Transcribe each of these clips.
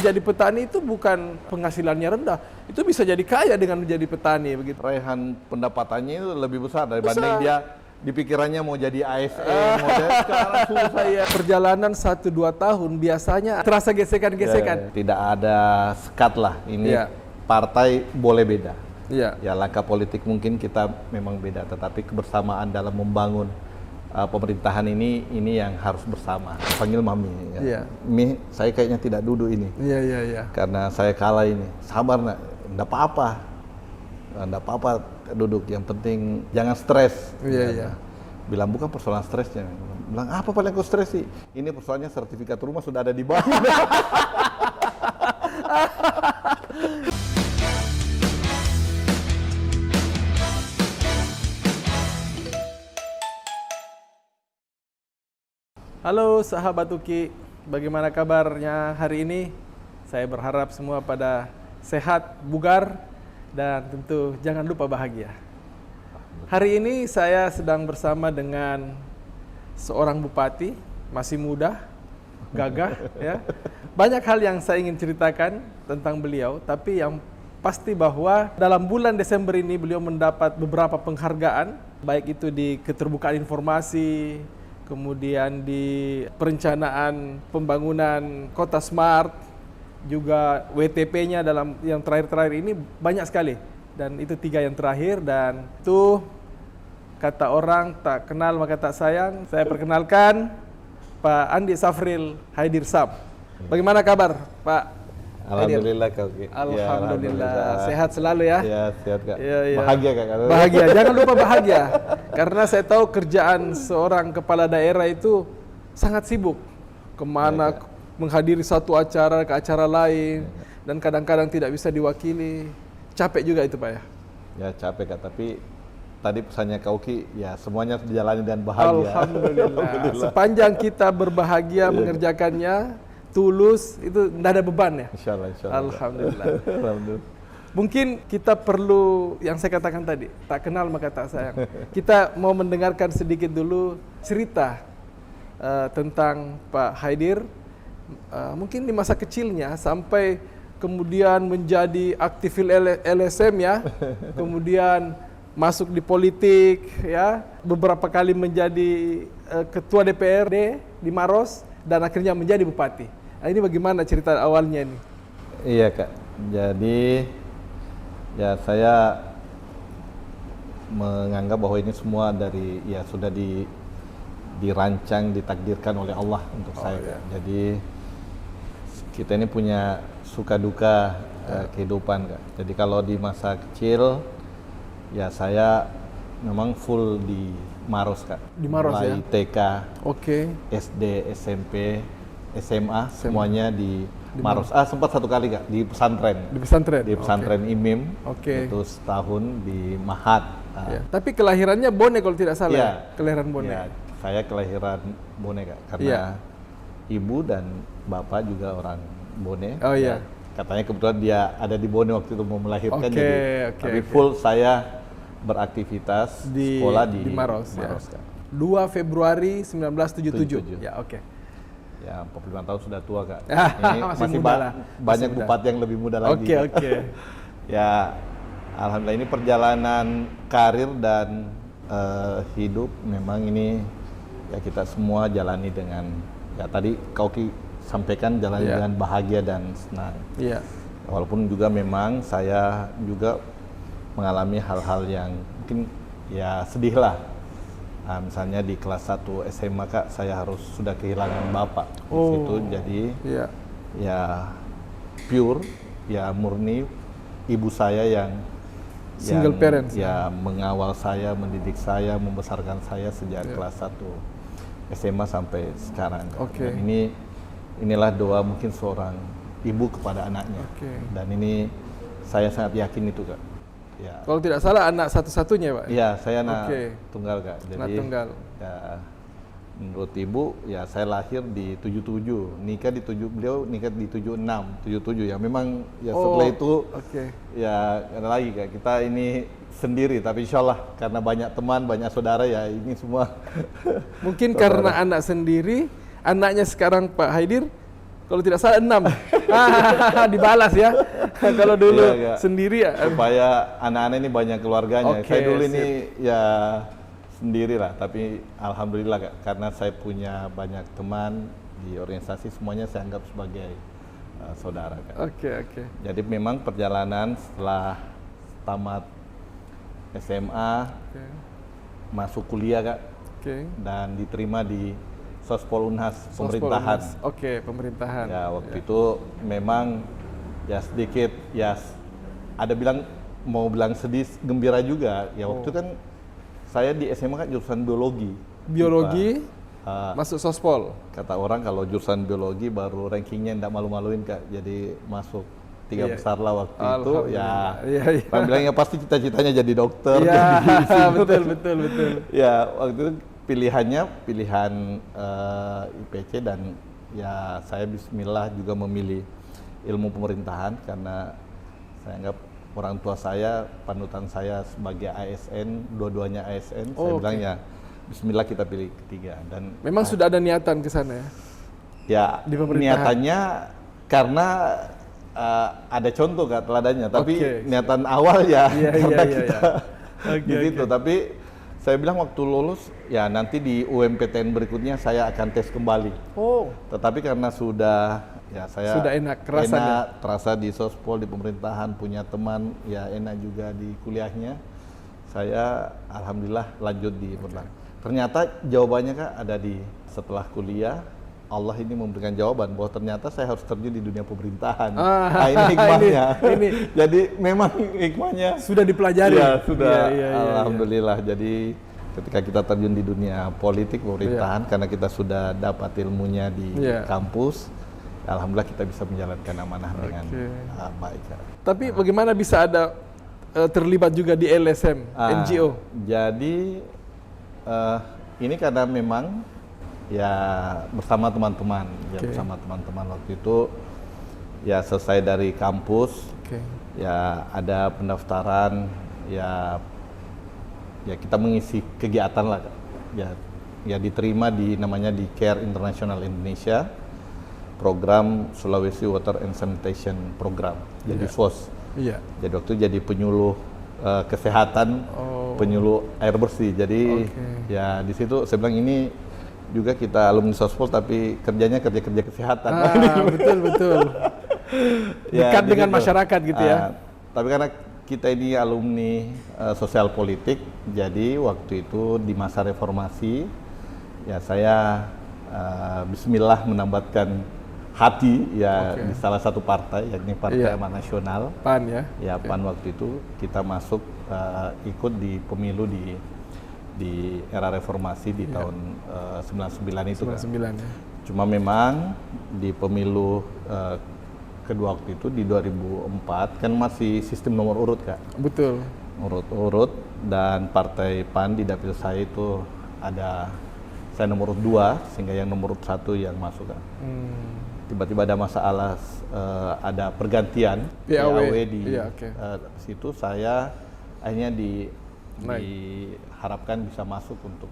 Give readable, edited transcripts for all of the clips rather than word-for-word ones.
menjadi petani itu bukan penghasilannya rendah, itu bisa jadi kaya dengan menjadi petani begitu. Raihan pendapatannya itu lebih besar dibanding dia di pikirannya mau jadi ASN, mau jadi sekarang susah ya. Perjalanan 1-2 tahun biasanya terasa gesekan-gesekan. Tidak ada sekat lah, ini partai boleh beda. Ya langkah politik mungkin kita memang beda, tetapi kebersamaan dalam membangun pemerintahan ini yang harus bersama. Panggil Mami. Ya. Mi, saya kayaknya tidak duduk ini. Iya. Karena saya kalah ini. Sabar nak, enggak apa-apa. Enggak apa-apa duduk. Yang penting jangan stres. Iya. Bilang bukan persoalan stresnya. Bilang apa paling aku stres sih? Ini persoalannya sertifikat rumah sudah ada di bawah. Halo sahabat UKI, bagaimana kabarnya hari ini? Saya berharap semua pada sehat, bugar, dan tentu jangan lupa bahagia. Hari ini saya sedang bersama dengan seorang bupati, masih muda, gagah, ya. Banyak hal yang saya ingin ceritakan tentang beliau, tapi yang pasti bahwa dalam bulan Desember ini beliau mendapat beberapa penghargaan, baik itu di keterbukaan informasi, kemudian di perencanaan pembangunan kota smart, juga WTP-nya dalam yang terakhir-terakhir ini banyak sekali. Dan itu 3 yang terakhir, dan itu kata orang tak kenal maka tak sayang. Saya perkenalkan Pak Andi Safril Haidir Sam. Bagaimana kabar Pak? Alhamdulillah Kak. Alhamdulillah. Sehat selalu ya? Ya, sehat Kak. Ya. Bahagia Kak. Bahagia, jangan lupa bahagia. Karena saya tahu kerjaan seorang kepala daerah itu sangat sibuk. Kemana menghadiri satu acara ke acara lain, dan kadang-kadang tidak bisa diwakili. Capek juga itu Pak ya? Ya capek Kak, tapi tadi pesannya Kak Uki, ya semuanya dijalani dengan bahagia. Alhamdulillah. Sepanjang kita berbahagia mengerjakannya, tulus, itu tidak ada beban ya? Insyaallah. Alhamdulillah. Alhamdulillah. Mungkin kita perlu, yang saya katakan tadi, tak kenal maka tak sayang. Kita mau mendengarkan sedikit dulu cerita tentang Pak Haidir. Mungkin di masa kecilnya sampai kemudian menjadi aktivis LSM ya, kemudian masuk di politik ya, beberapa kali menjadi ketua DPRD di Maros, dan akhirnya menjadi bupati. Nah, ini bagaimana cerita awalnya ini? Iya Kak, jadi ya saya menganggap bahwa ini semua dari ya sudah dirancang, ditakdirkan oleh Allah untuk saya. Kak. Jadi kita ini punya suka duka kehidupan Kak. Jadi kalau di masa kecil ya saya memang full di Maros Kak. Di Maros mulai ya? TK, SD, SMP, SMA, semuanya di Maros. Sempat satu kali Kak di pesantren. Di pesantren? Di pesantren IMIM. Itu setahun di Mahat. Tapi kelahirannya Bone kalau tidak salah. Ya, kelahiran Bone. Ya, saya kelahiran Bone Kak, karena ibu dan bapak juga orang Bone. Oh iya. Katanya kebetulan dia ada di Bone waktu itu mau melahirkan, tapi full saya beraktivitas di sekolah di Maros ya. Kak. 2 Februari 1977. Ya, Ya, 45 tahun sudah tua Kak. Ini masih banyak bupati yang lebih muda lagi. Ya, alhamdulillah ini perjalanan karir dan hidup memang ini ya kita semua jalani dengan ya tadi Kak Uki sampaikan jalani dengan bahagia dan senang. Walaupun juga memang saya juga mengalami hal-hal yang mungkin ya sedih lah. Misalnya di kelas 1 SMA Kak, saya harus sudah kehilangan bapak. Di situ jadi ya pure, ya murni ibu saya yang single parents ya mengawal saya, mendidik saya, membesarkan saya sejak kelas 1 SMA sampai sekarang. Dan inilah doa mungkin seorang ibu kepada anaknya. Dan ini saya sangat yakin itu Kak. Ya. Kalau tidak salah anak satu-satunya Pak? Iya, saya anak tunggal Kak. Jadi anak tunggal. Ya, menurut ibu, ya saya lahir di 77, beliau nikah di 76, 77 ya. Memang ya setelah itu ya ada lagi Kak. Kita ini sendiri, tapi insya Allah karena banyak teman, banyak saudara ya ini semua. Mungkin karena anak sendiri, anaknya sekarang Pak Haidir, kalau tidak salah 6. Dibalas ya. Kalau dulu Iya, sendiri ya. supaya anak-anak ini banyak keluarganya. Oke, Saya dulu sip. ini ya sendiri lah, tapi alhamdulillah Kak, karena saya punya banyak teman di organisasi, semuanya saya anggap sebagai saudara Kak. Oke. Jadi memang perjalanan setelah tamat SMA, masuk kuliah Kak, Oke. dan diterima di Sospol Unhas pemerintahan. Oke, pemerintahan. Ya waktu itu memang ya sedikit ya ada mau bilang sedih gembira juga. Ya waktu itu kan saya di SMA kan jurusan biologi. Biologi IPA. masuk Sospol. Kata orang kalau jurusan biologi baru rankingnya ndak malu-maluin Kak. Jadi masuk 3 besar lah waktu itu ya. Iya. Orang bilang ya pasti cita-citanya jadi dokter. Iya, jadi betul. Ya waktu itu pilihan IPC dan ya saya bismillah juga memilih ilmu pemerintahan karena saya anggap orang tua saya, panutan saya sebagai ASN, dua-duanya ASN. Saya bilang ya bismillah kita pilih ketiga. Dan memang sudah ada niatan ke sana ya? Ya Di pemerintahan. niatannya karena ada contoh Kak teladannya, tapi niatan awal ya karena kita di situ. Tapi saya bilang waktu lulus ya nanti di UMPTN berikutnya saya akan tes kembali. Tetapi karena sudah enak rasanya. terasa di Sospol, di pemerintahan, punya teman ya enak juga di kuliahnya. Saya alhamdulillah lanjut di pemerintahan. Ternyata jawabannya Kak ada di setelah kuliah. Allah ini memberikan jawaban bahwa ternyata saya harus terjun di dunia pemerintahan. Ini hikmahnya. Jadi memang hikmahnya sudah dipelajari. Ya, sudah. Iya. Alhamdulillah. Jadi ketika kita terjun di dunia politik pemerintahan karena kita sudah dapat ilmunya di kampus, alhamdulillah kita bisa menjalankan amanah dengan baik. Tapi bagaimana bisa ada terlibat juga di LSM, NGO? Jadi ini karena memang ya bersama teman-teman, bersama teman-teman waktu itu ya selesai dari kampus, ya ada pendaftaran, ya kita mengisi kegiatan lah, ya diterima namanya di Care International Indonesia, program Sulawesi Water and Sanitation Program, jadi SWOS. Jadi waktu itu jadi penyuluh kesehatan, penyuluh air bersih. Jadi ya di situ saya bilang ini juga kita alumni Sospol tapi kerjanya kerja kesehatan. Betul. Dekat dengan masyarakat gitu ya. Tapi karena kita ini alumni sosial politik, jadi waktu itu di masa reformasi ya saya bismillah menambatkan hati ya di salah satu partai, yakni Partai Amanat Nasional. PAN ya. Ya PAN waktu itu kita masuk ikut di pemilu di era reformasi di tahun 99 itu 99 kan. Cuma memang di pemilu kedua waktu itu di 2004 kan masih sistem nomor urut Kak. Betul. Urut dan partai PAN di dapil saya itu ada saya nomor urut 2 sehingga yang nomor urut 1 yang masuk Kak. Tiba-tiba ada masalah ada pergantian PAW di situ saya akhirnya diharapkan bisa masuk untuk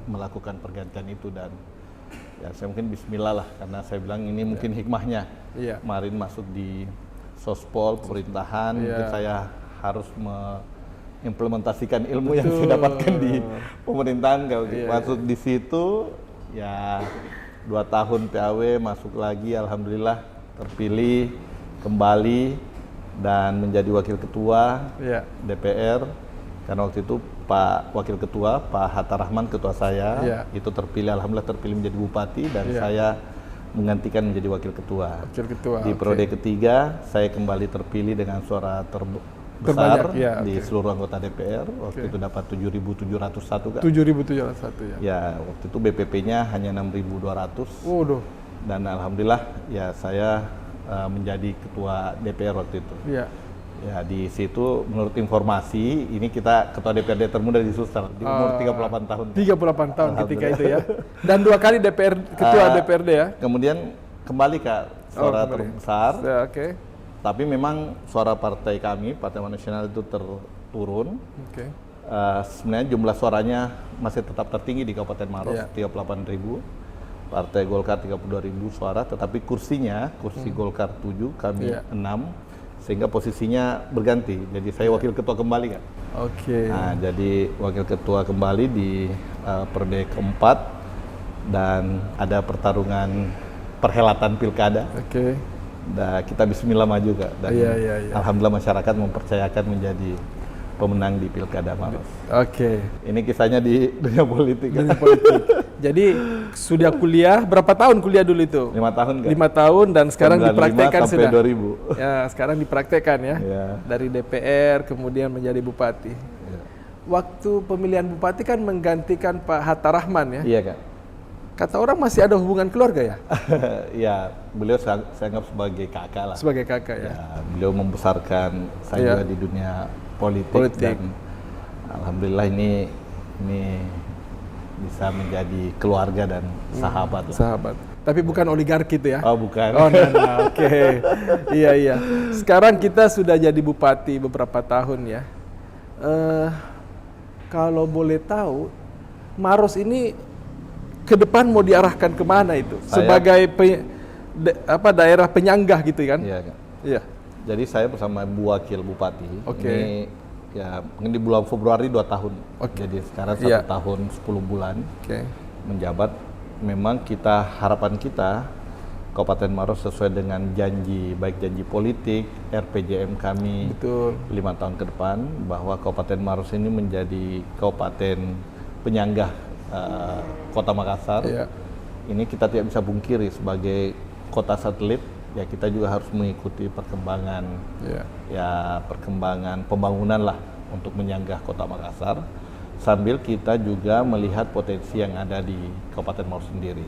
melakukan pergantian itu dan ya saya mungkin bismillah lah karena saya bilang ini mungkin hikmahnya kemarin masuk di Sospol pemerintahan mungkin saya harus mengimplementasikan ilmu yang saya dapatkan di pemerintahan kalau masuk di situ ya 2 tahun PAW masuk lagi alhamdulillah terpilih kembali dan menjadi wakil ketua DPR. Karena waktu itu Pak Wakil Ketua, Pak Hatta Rahman, ketua saya, itu alhamdulillah terpilih menjadi bupati dan saya menggantikan menjadi wakil ketua. Di periode ketiga, saya kembali terpilih dengan suara terbesar di seluruh anggota DPR. Waktu itu dapat 7.701 Kak. 7.701 ya. Ya, waktu itu BPP-nya hanya 6.200. Dan alhamdulillah ya saya menjadi ketua DPR waktu itu. Ya di situ menurut informasi ini kita ketua DPRD termuda di Sulsel di umur 38 tahun. 38 tahun ketika itu ya. Dan 2 kali ketua DPRD ya. Kemudian kembali Kak suara terbesar. Tapi memang suara partai kami Partai Amanat Nasional itu turun. Sebenarnya jumlah suaranya masih tetap tertinggi di Kabupaten Maros 38.000. Partai Golkar 32.000 suara, tetapi kursi Golkar 7, kami 6, sehingga posisinya berganti. Jadi saya wakil ketua kembali kan. Oke. Nah, jadi wakil ketua kembali di periode keempat, dan ada pertarungan perhelatan pilkada. Oke. Dan kita bismillah maju Kak. Dan alhamdulillah masyarakat mempercayakan menjadi pemenang di Pilkada Maros. Oke. Ini kisahnya di dunia politik. Dunia politik. Jadi sudah kuliah, berapa tahun kuliah dulu itu? 5 tahun Kak. 5 tahun dan sekarang dipraktekkan sampai sudah. 2000. Ya, sekarang dipraktekkan ya. Dari DPR kemudian menjadi bupati. Waktu pemilihan bupati kan menggantikan Pak Hatta Rahman ya. Iya Kak. Kata orang masih ada hubungan keluarga ya? Iya, beliau saya anggap sebagai kakak lah. Sebagai kakak ya. Beliau membesarkan saya juga di dunia politik. Dan alhamdulillah ini bisa menjadi keluarga dan sahabat lah. Sahabat. Tapi bukan oligarki itu ya? Oh bukan. Oh nah, oke. Iya. Sekarang kita sudah jadi bupati beberapa tahun ya. Kalau boleh tahu, Maros ini ke depan mau diarahkan kemana itu? Sebagai daerah penyanggah gitu kan? Iya Kak. Iya. Jadi saya bersama Bu Wakil Bupati, ini ya mungkin di bulan Februari 2 tahun. Jadi sekarang 1 tahun 10 bulan menjabat. Memang harapan kita Kabupaten Maros sesuai dengan janji, baik janji politik, RPJM kami 5 tahun ke depan, bahwa Kabupaten Maros ini menjadi kabupaten penyanggah Kota Makassar. Ini kita tidak bisa pungkiri sebagai kota satelit. Ya kita juga harus mengikuti perkembangan perkembangan pembangunan lah untuk menyanggah Kota Makassar, sambil kita juga melihat potensi yang ada di Kabupaten Maros sendiri.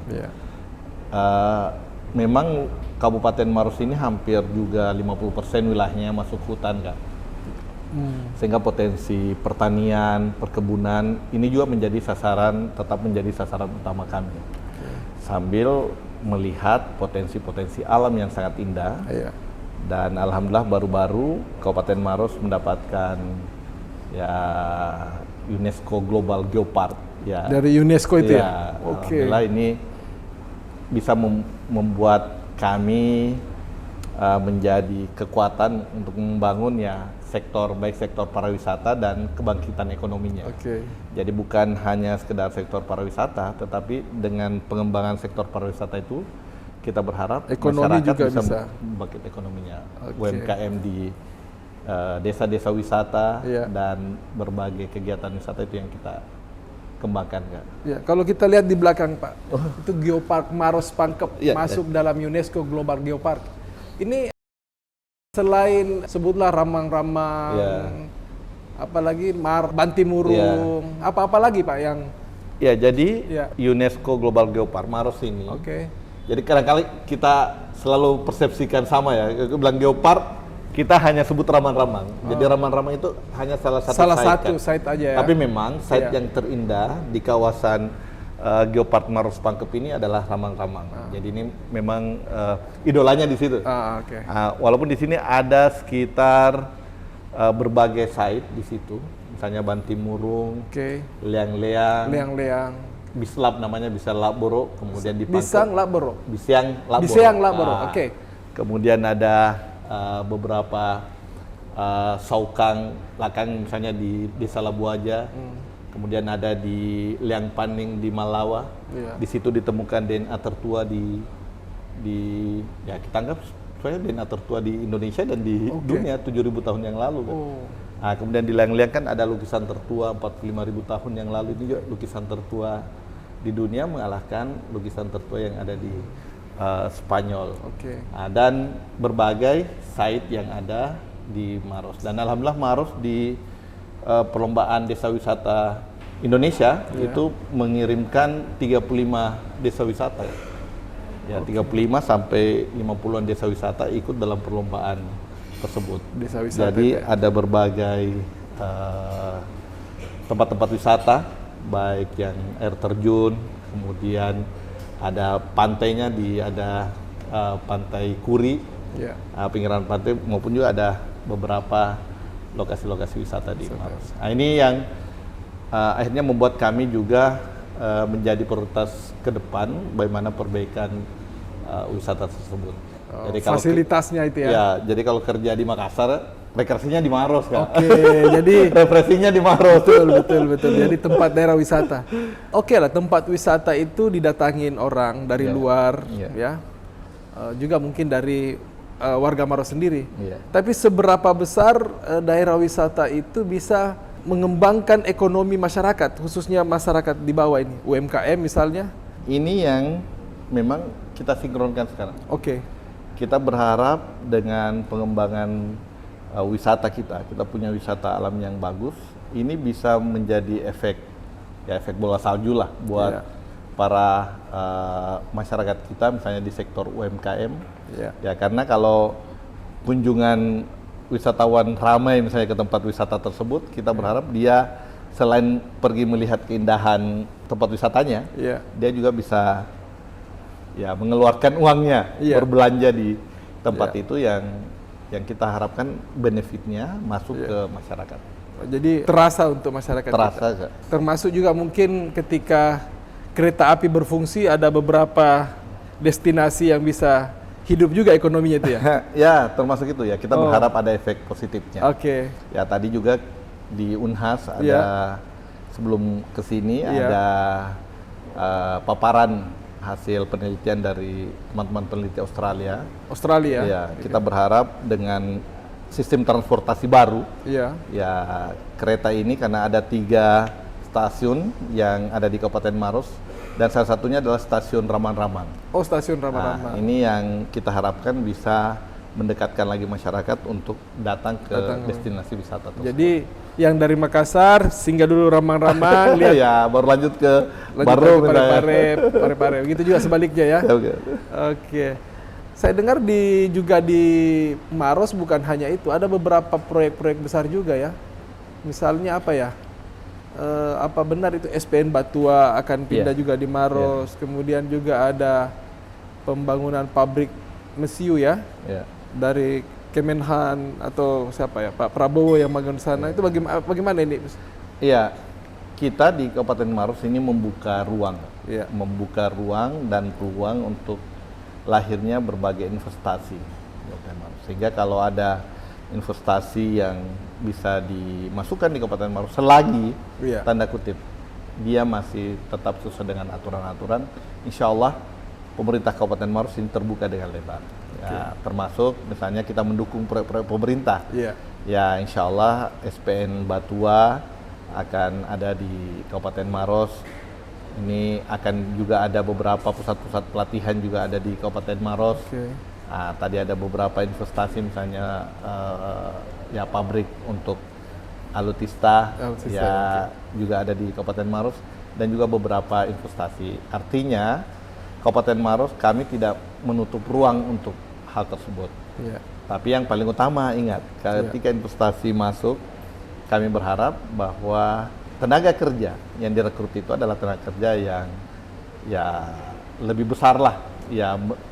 Memang Kabupaten Maros ini hampir juga 50% wilayahnya masuk hutan Kak. Sehingga potensi pertanian, perkebunan ini juga tetap menjadi sasaran utama kami. Sambil melihat potensi-potensi alam yang sangat indah. Dan alhamdulillah baru-baru Kabupaten Maros mendapatkan UNESCO Global Geopark Dari UNESCO itu Alhamdulillah ini bisa membuat kami menjadi kekuatan untuk membangun baik sektor pariwisata dan kebangkitan ekonominya. Jadi bukan hanya sekedar sektor pariwisata, tetapi dengan pengembangan sektor pariwisata itu kita berharap ekonomi masyarakat juga bisa membangkit ekonominya. UMKM di desa-desa wisata dan berbagai kegiatan wisata itu yang kita kembangkan Kak. Ya, kalau kita lihat di belakang Pak, itu Geopark Maros Pangkep masuk dalam UNESCO Global Geopark. Ini selain sebutlah ramang-ramang, apalagi Bantimurung, apa-apa lagi Pak yang? Ya, jadi UNESCO Global Geopark Maros ini. Jadi kadang-kadang kita selalu persepsikan sama ya, bilang geopark kita hanya sebut ramang-ramang. Jadi ramang-ramang itu hanya salah satu site aja ya. Tapi memang site yang terindah di kawasan Geopark Maros Pangkep ini adalah ramang-ramang. Jadi ini memang idolanya di situ. Walaupun di sini ada sekitar berbagai site di situ, misalnya Bantimurung, Liang-Leang, Bislab namanya, Bislab Boro, kemudian di Bisiang Laboro. Kemudian ada beberapa saukang lakang misalnya di Desa Labu Aja. Kemudian ada di Liang Paning di Malawa. Di situ ditemukan DNA tertua kita anggap soalnya DNA tertua di Indonesia dan di dunia 7.000 tahun yang lalu kan. Nah, kemudian di Liang-Liang kan ada lukisan tertua 45.000 tahun yang lalu. Ini juga lukisan tertua di dunia, mengalahkan lukisan tertua yang ada di Spanyol. Nah, dan berbagai site yang ada di Maros. Dan alhamdulillah Maros di perlombaan desa wisata Indonesia itu mengirimkan 35 desa wisata. 35 sampai 50-an desa wisata ikut dalam perlombaan tersebut. Jadi ada berbagai tempat-tempat wisata, baik yang air terjun, kemudian ada pantainya, ada Pantai Kuri, pinggiran pantai, maupun juga ada beberapa lokasi-lokasi wisata di Maros. Nah, ini yang akhirnya membuat kami juga menjadi prioritas ke depan bagaimana perbaikan wisata tersebut. Jadi kalau fasilitasnya itu ya. Ya, jadi kalau kerja di Makassar, rekreasinya di Maros kan. Oke, jadi refreshingnya di Maros. betul. Jadi tempat daerah wisata. Oke lah, tempat wisata itu didatangin orang dari luar, ya. Juga mungkin dari warga Maros sendiri. Tapi seberapa besar daerah wisata itu bisa mengembangkan ekonomi masyarakat, khususnya masyarakat di bawah ini, UMKM misalnya? Ini yang memang kita sinkronkan sekarang. Oke. Kita berharap dengan pengembangan wisata kita punya wisata alam yang bagus, ini bisa menjadi efek bola salju lah buat para masyarakat kita, misalnya di sektor UMKM. Ya, karena kalau kunjungan wisatawan ramai misalnya ke tempat wisata tersebut, kita berharap dia selain pergi melihat keindahan tempat wisatanya, dia juga bisa mengeluarkan uangnya berbelanja di tempat itu yang kita harapkan benefitnya masuk ke masyarakat. Jadi terasa untuk masyarakat kita. Termasuk juga mungkin ketika kereta api berfungsi, ada beberapa destinasi yang bisa hidup juga ekonominya itu ya? Ya, termasuk itu ya. Kita berharap ada efek positifnya. Oke. Ya, tadi juga di Unhas ada sebelum kesini ada paparan hasil penelitian dari teman-teman peneliti Australia. Ya, kita berharap dengan sistem transportasi baru, ya kereta ini karena ada 3 stasiun yang ada di Kabupaten Maros, dan salah satunya adalah stasiun Raman-Raman. Oh, stasiun Raman-Raman. Ini yang kita harapkan bisa mendekatkan lagi masyarakat untuk datang ke destinasi wisata tersebut. Jadi yang dari Makassar singgah dulu Raman-Raman, lihat baru lanjut ke Parepare. Begitu juga sebaliknya ya. Oke. Saya dengar juga di Maros bukan hanya itu, ada beberapa proyek-proyek besar juga ya. Misalnya apa ya? Apa benar itu SPN Batua akan pindah juga di Maros, kemudian juga ada pembangunan pabrik mesiu ya, dari Kemenhan atau siapa ya, Pak Prabowo yang bangun sana, itu bagaimana ini? Iya, kita di Kabupaten Maros ini membuka ruang dan peluang untuk lahirnya berbagai investasi, sehingga kalau ada investasi yang bisa dimasukkan di Kabupaten Maros selagi tanda kutip dia masih tetap sesuai dengan aturan-aturan, insya Allah pemerintah Kabupaten Maros ini terbuka dengan lebar. Termasuk misalnya kita mendukung proyek-proyek pemerintah. Ya, insya Allah SPN Batua akan ada di Kabupaten Maros. Ini akan juga ada beberapa pusat-pusat pelatihan juga ada di Kabupaten Maros. Tadi ada beberapa investasi misalnya pabrik untuk alutista juga ada di Kabupaten Maros, dan juga beberapa investasi. Artinya Kabupaten Maros kami tidak menutup ruang untuk hal tersebut. Tapi yang paling utama ingat, ketika investasi masuk, kami berharap bahwa tenaga kerja yang direkrut itu adalah tenaga kerja yang lebih besar lah.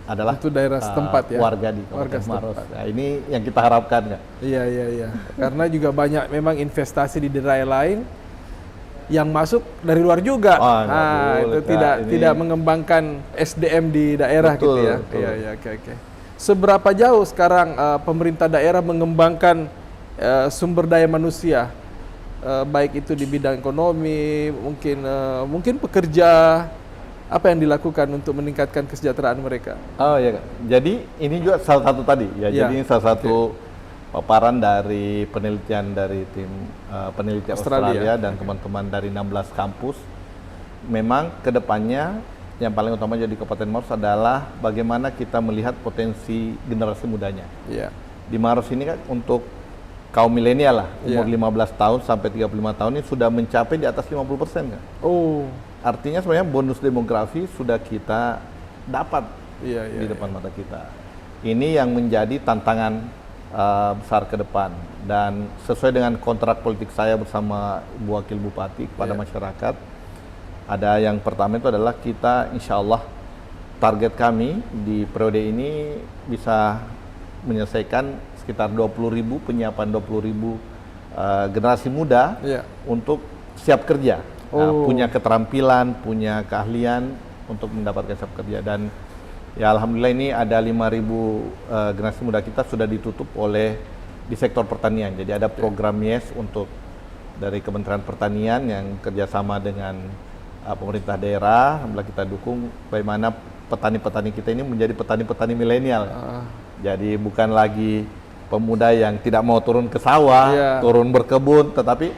Adalah itu daerah setempat warga di Kabupaten Maros. Nah, ini yang kita harapkan, Kak. Iya. Karena juga banyak memang investasi di daerah lain yang masuk dari luar juga. Itu tidak mengembangkan SDM di daerah gitu ya. Iya, oke. Seberapa jauh sekarang pemerintah daerah mengembangkan sumber daya manusia, baik itu di bidang ekonomi, mungkin pekerja. Apa yang dilakukan untuk meningkatkan kesejahteraan mereka? Oh ya, jadi ini juga salah satu tadi ya. Jadi ini salah satu paparan dari penelitian dari tim peneliti Australia dan teman-teman dari 16 kampus. Memang kedepannya yang paling utama jadi Kabupaten Maros adalah bagaimana kita melihat potensi generasi mudanya. Di Maros ini kan untuk kaum milenial lah, umur 15 tahun sampai 35 tahun ini sudah mencapai di atas 50% kan? Artinya sebenarnya bonus demografi sudah kita dapat di depan mata kita. Ini yang menjadi tantangan besar ke depan, dan sesuai dengan kontrak politik saya bersama Ibu Wakil Bupati kepada masyarakat, ada yang pertama itu adalah kita insya Allah target kami di periode ini bisa menyelesaikan sekitar 20.000 penyiapan 20.000 generasi muda untuk siap kerja punya keterampilan, punya keahlian untuk mendapatkan pekerja. Dan ya alhamdulillah ini ada 5.000 generasi muda kita sudah ditutup oleh di sektor pertanian. Jadi ada program YES untuk dari Kementerian Pertanian yang kerjasama dengan pemerintah daerah. Alhamdulillah kita dukung bagaimana petani-petani kita ini menjadi petani-petani milenial. Jadi bukan lagi pemuda yang tidak mau turun ke sawah, turun berkebun, tetapi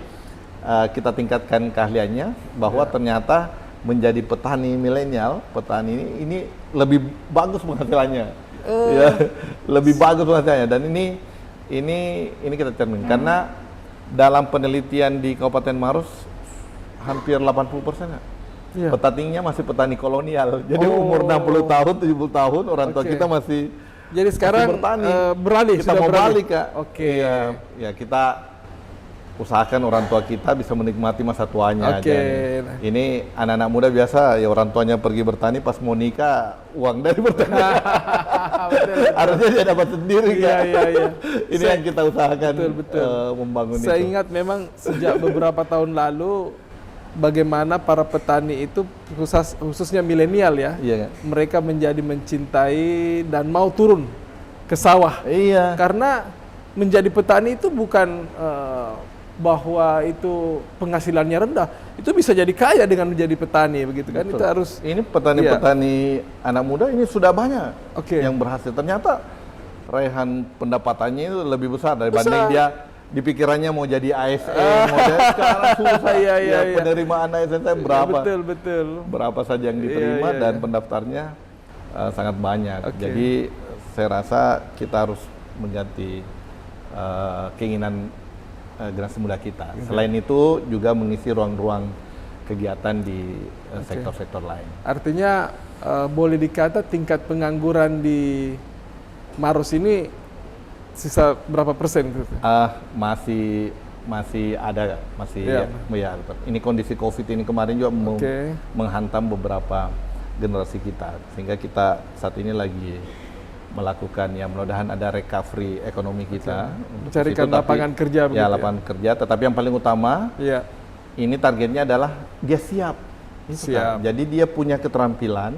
kita tingkatkan keahliannya bahwa ternyata menjadi petani milenial, petani ini lebih bagus penghasilannya, ya, lebih bagus penghasilannya. Dan ini kita cermin karena dalam penelitian di Kabupaten Maros hampir 80% petaninya masih petani kolonial. Jadi umur 60 tahun, 70 tahun orang tua kita masih. Jadi sekarang beralih, kita mau balik, Kak. Oke. Ya kita usahakan orang tua kita bisa menikmati masa tuanya. Ini anak-anak muda biasa ya orang tuanya pergi bertani, pas mau nikah uang dari bertani. Harusnya dia dapat sendiri, Kak. Iya. Ini yang kita usahakan membangun itu. Saya ingat memang sejak beberapa tahun lalu bagaimana para petani itu khususnya milenial ya, mereka menjadi mencintai dan mau turun ke sawah. Karena menjadi petani itu bukan bahwa itu penghasilannya rendah, itu bisa jadi kaya dengan menjadi petani, begitu kan? Itu harus. Ini petani-petani anak muda ini sudah banyak yang berhasil. Ternyata raihan pendapatannya itu lebih besar dibanding dia di pikirannya mau jadi ASN, sekarang susah penerimaan ASN saya berapa? Betul. Berapa saja yang diterima dan pendaftarnya sangat banyak. Jadi saya rasa kita harus mengganti keinginan generasi muda kita. Selain itu juga mengisi ruang-ruang kegiatan di sektor-sektor lain. Artinya boleh dikata tingkat pengangguran di Maros ini sisa berapa persen? Masih ada, ini kondisi COVID ini kemarin juga menghantam beberapa generasi kita, sehingga kita saat ini lagi melakukan mudah-mudahan ada recovery ekonomi kita, mencarikan lapangan kerja. Lapangan kerja. Tetapi yang paling utama, ini targetnya adalah dia siap. Jadi dia punya keterampilan,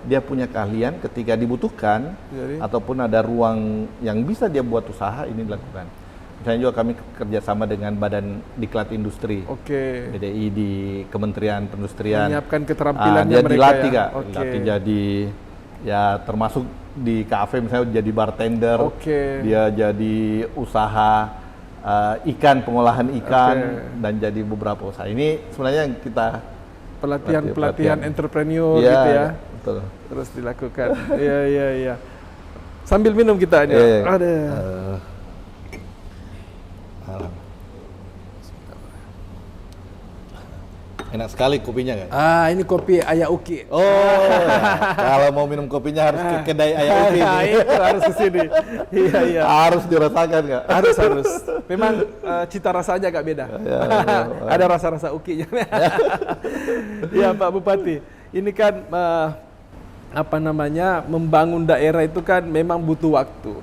dia punya keahlian ketika dibutuhkan, ataupun ada ruang yang bisa dia buat usaha, ini dilakukan. Misalnya juga kami kerjasama dengan Badan Diklat Industri, BDI di Kementerian Perindustrian. Menyiapkan keterampilannya dia mereka dilatih, Kak. Dilatih jadi termasuk di kafe misalnya jadi bartender, dia jadi usaha ikan, pengolahan ikan, dan jadi beberapa usaha. Ini sebenarnya yang kita pelatihan entrepreneur gitu ya. Betul. Terus dilakukan. Iya. Sambil minum kita ini. Ada. Enak sekali kopinya, kan? Ini kopi Ayah Uki. Kalau mau minum kopinya harus ke kedai Ayah Uki. Itu harus ke sini. Iya. Harus dirasakan, Kak. Harus. Memang cita rasanya agak beda. Ada rasa-rasa Ukinya. Iya, Pak Bupati. Ini kan membangun daerah itu kan memang butuh waktu.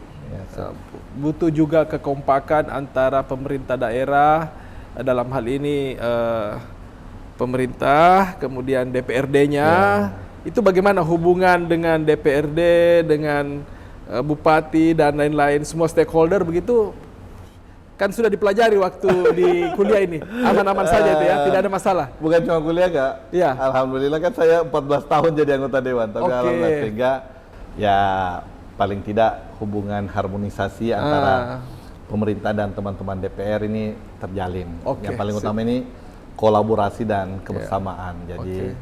Butuh juga kekompakan antara pemerintah daerah, dalam hal ini pemerintah, kemudian DPRD-nya. Itu bagaimana hubungan dengan DPRD, dengan bupati dan lain-lain, semua stakeholder begitu? Kan sudah dipelajari waktu di kuliah ini, aman-aman saja itu ya, tidak ada masalah. Bukan cuma kuliah, Kak. Alhamdulillah kan saya 14 tahun jadi anggota dewan, tapi alhamdulillah sehingga paling tidak hubungan harmonisasi antara pemerintah dan teman-teman DPR ini terjalin. Yang paling utama ini kolaborasi dan kebersamaan. Jadi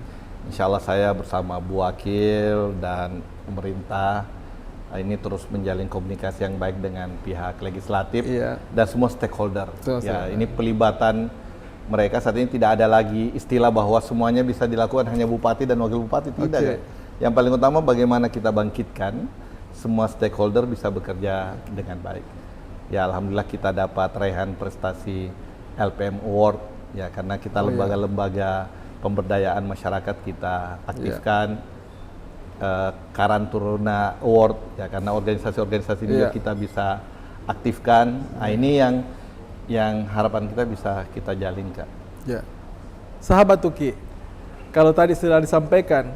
insya Allah saya bersama Bu Wakil dan pemerintah ini terus menjalin komunikasi yang baik dengan pihak legislatif dan semua stakeholder. Ini pelibatan mereka saat ini tidak ada lagi istilah bahwa semuanya bisa dilakukan hanya bupati dan wakil bupati, tidak. Yang paling utama bagaimana kita bangkitkan semua stakeholder bisa bekerja dengan baik. Alhamdulillah kita dapat raihan prestasi LPM Award karena kita lembaga-lembaga pemberdayaan masyarakat kita aktifkan. Karang Taruna Award karena organisasi-organisasi ini juga kita bisa aktifkan. Ini yang harapan kita bisa kita jalin, Kak. Sahabat Tuki, kalau tadi sudah disampaikan,